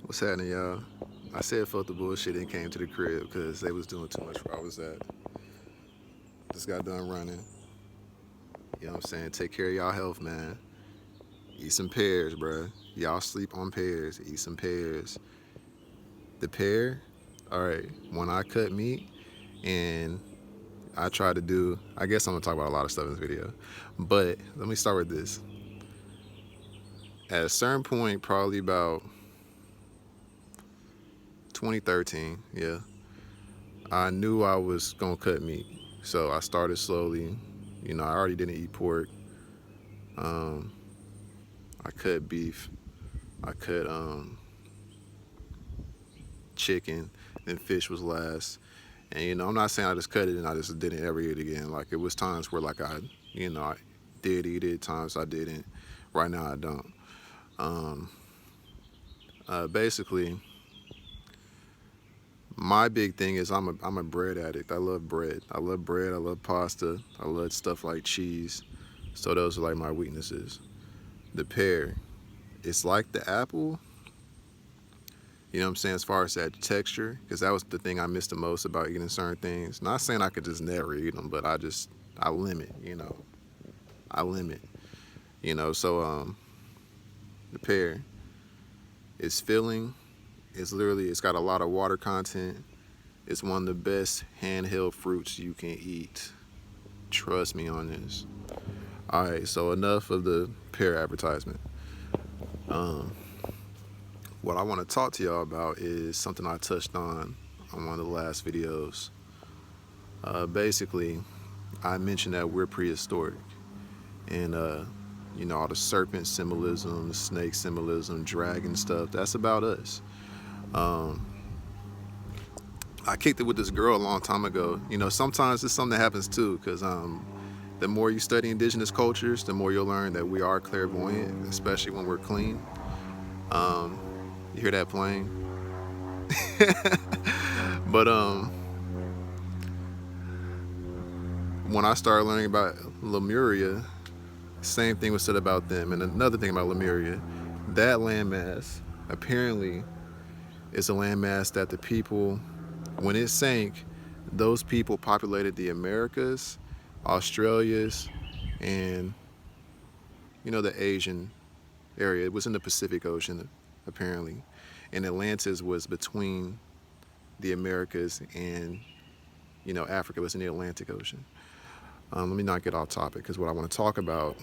What's happening, y'all? I said fuck the bullshit and came to the crib because they was doing too much where I was at. Just got done running. You know what I'm saying? Take care of y'all health, man. Eat some pears, bruh. Y'all sleep on pears. Eat some pears. The pear, all right, when I cut meat and I try to do, I guess I'm gonna talk about a lot of stuff in this video, but let me start with this. At a certain point, probably about 2013, yeah, I knew I was gonna cut meat. So I started slowly. You know, I already didn't eat pork. Um, I cut beef. I cut chicken. Then fish was last. And you know, I'm not saying I just cut it and I just didn't ever eat it again. Like it was times where like I did eat it. Times I didn't. Right now I don't. Um, Basically, my big thing is I'm a bread addict. I love bread. I love bread. I love pasta. I love stuff like cheese. So those are like my weaknesses. The pear, it's like the apple. You know what I'm saying? As far as that texture, because that was the thing I missed the most about eating certain things. Not saying I could just never eat them, but I limit. I limit. So the pear is filling. It's got a lot of water content. It's one of the best handheld fruits you can eat. Trust me on this. All right, so enough of the pear advertisement. Um, what I want to talk to y'all about is something I touched on one of the last videos. Basically, I mentioned that we're prehistoric, and all the serpent symbolism, the snake symbolism, dragon stuff. That's about us. Um, I kicked it with this girl a long time ago. You know, sometimes it's something that happens too, because the more you study indigenous cultures, the more you'll learn that we are clairvoyant, especially when we're clean. Um, you hear that plane? But when I started learning about Lemuria, same thing was said about them. And another thing about Lemuria, that landmass apparently is a landmass that the people, when it sank, those people populated the Americas, Australias, and the Asian area. It was in the Pacific Ocean, apparently, and Atlantis was between the Americas and Africa was in the Atlantic Ocean. Let me not get off topic because what I want to talk about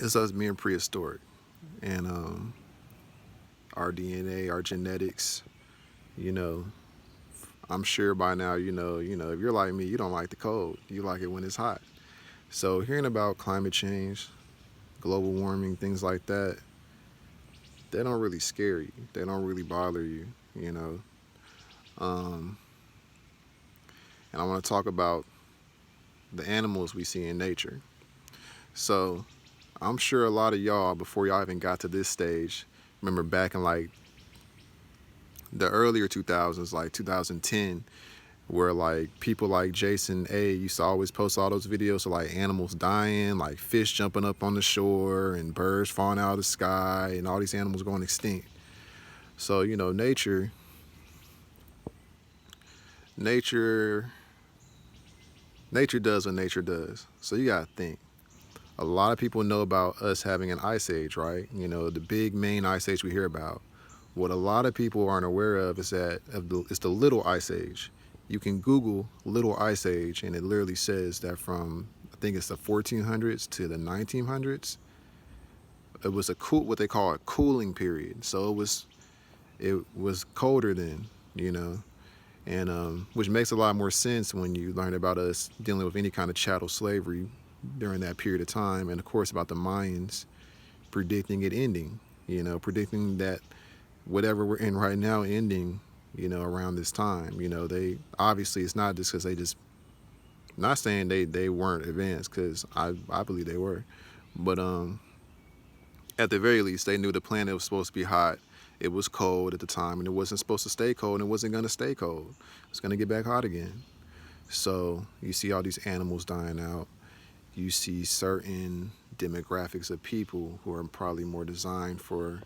is us being prehistoric and our DNA, our genetics. You know, I'm sure by now if you're like me, you don't like the cold. You like it when it's hot. So hearing about climate change, global warming, things like that, they don't really scare you. They don't really bother you. You know, um, and I want to talk about the animals we see in nature. So I'm sure a lot of y'all, before y'all even got to this stage, remember back in like the earlier 2000s, like 2010, where like people like Jason A used to always post all those videos of like animals dying, like fish jumping up on the shore and birds falling out of the sky and all these animals going extinct. So, nature, nature does what nature does. So you gotta think. A lot of people know about us having an ice age, right? You know, the big main ice age we hear about. What a lot of people aren't aware of is it's the little ice age. You can Google little ice age, and it literally says that from I think it's the 1400s to the 1900s, it was what they call a cooling period. So it was colder then, you know, and which makes a lot more sense when you learn about us dealing with any kind of chattel slavery during that period of time, and of course about the Mayans predicting it ending. You know, predicting that whatever we're in right now ending, around this time. They obviously, it's not just because they just, not saying they weren't advanced, because I believe they were, but at the very least they knew the planet was supposed to be hot. It was cold at the time, and it wasn't supposed to stay cold, and it wasn't going to stay cold. It's going to get back hot again. So you see all these animals dying out. You see certain demographics of people who are probably more designed for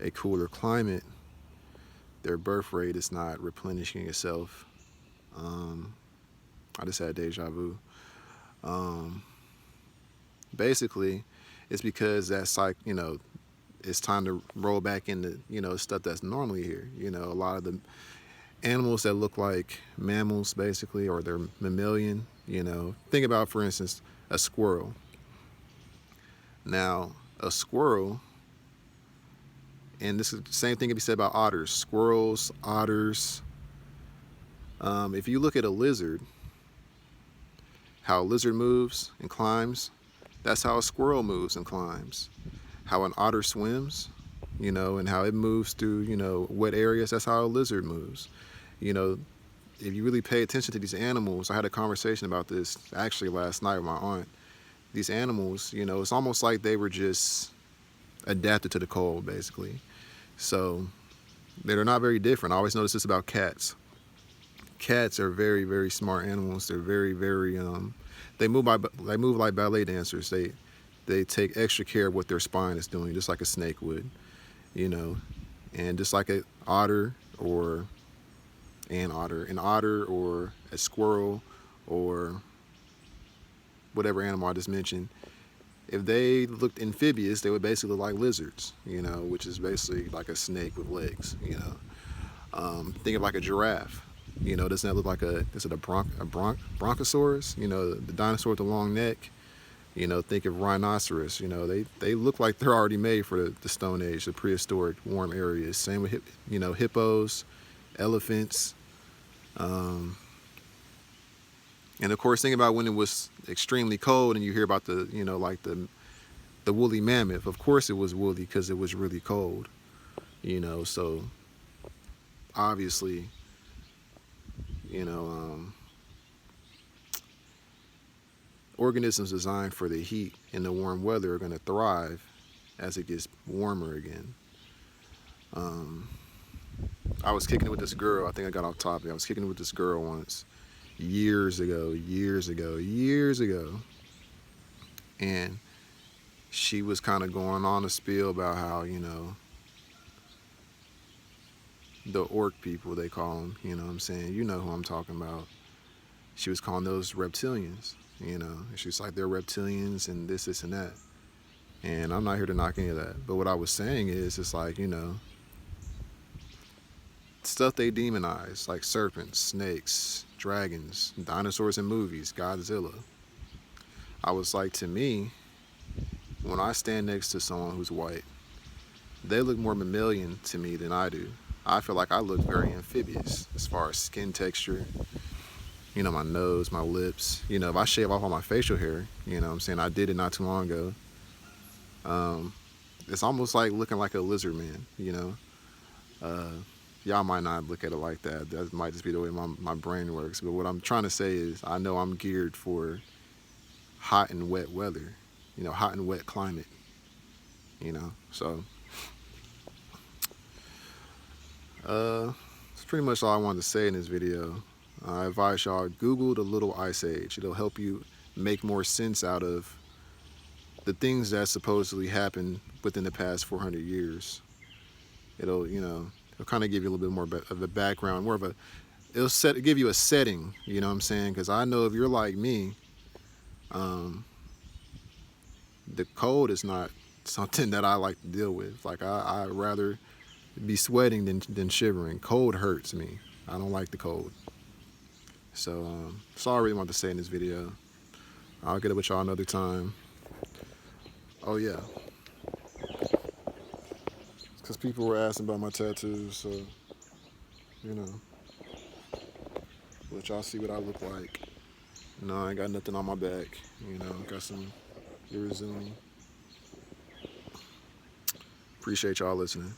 a cooler climate, their birth rate is not replenishing itself. Um, I just had deja vu. Um, Basically, it's because that's like, it's time to roll back into, stuff that's normally here. A lot of the animals that look like mammals, basically, or they're mammalian, think about, for instance, a squirrel. Now, a squirrel, and this is the same thing can be said about otters, squirrels, otters. If you look at a lizard, how a lizard moves and climbs, that's how a squirrel moves and climbs. How an otter swims, and how it moves through, wet areas, that's how a lizard moves. You know, if you really pay attention to these animals, I had a conversation about this actually last night with my aunt. These animals, it's almost like they were just adapted to the cold, basically. So they're not very different. I always notice this about cats. Cats are very, very smart animals. They're very, very they move like ballet dancers. They take extra care of what their spine is doing, just like a snake would, you know, and just like an otter or or a squirrel or whatever animal I just mentioned. If they looked amphibious, they would basically look like lizards, which is basically like a snake with legs. Think of like a giraffe. Doesn't that look like is it a bronchosaurus? The dinosaur with the long neck. Think of rhinoceros. They look like they're already made for the Stone Age, the prehistoric warm areas. Same with, hippos, elephants. And of course, think about when it was extremely cold and you hear about like the woolly mammoth. Of course it was woolly because it was really cold, so obviously, organisms designed for the heat and the warm weather are going to thrive as it gets warmer again. I was kicking it with this girl. I think I got off topic. I was kicking it with this girl once, years ago, and she was kind of going on a spiel about how, the orc people, they call them, what I'm saying? You know who I'm talking about. She was calling those reptilians, She's like, they're reptilians and this, and that. And I'm not here to knock any of that. But what I was saying is, it's like, stuff they demonize, like serpents, snakes, dragons, dinosaurs in movies, Godzilla. I was like, to me, when I stand next to someone who's white, they look more mammalian to me than I do. I feel like I look very amphibious as far as skin texture, my nose, my lips. If I shave off all my facial hair, what I'm saying? I did it not too long ago. It's almost like looking like a lizard man, Y'all might not look at it like that. That might just be the way my brain works. But what I'm trying to say is I know I'm geared for hot and wet weather, hot and wet climate, So that's pretty much all I wanted to say in this video. I advise y'all, Google the Little Ice Age. It'll help you make more sense out of the things that supposedly happened within the past 400 years. It'll kind of give you a little bit more of a background, it'll give you a setting, what I'm saying? Because I know if you're like me, the cold is not something that I like to deal with. Like, I'd rather be sweating than shivering. Cold hurts me. I don't like the cold. So that's all I really want to say in this video. I'll get it with y'all another time. Oh yeah, because people were asking about my tattoos, so let y'all see what I look like. I ain't got nothing on my back. Got some Irizumi. Appreciate y'all listening.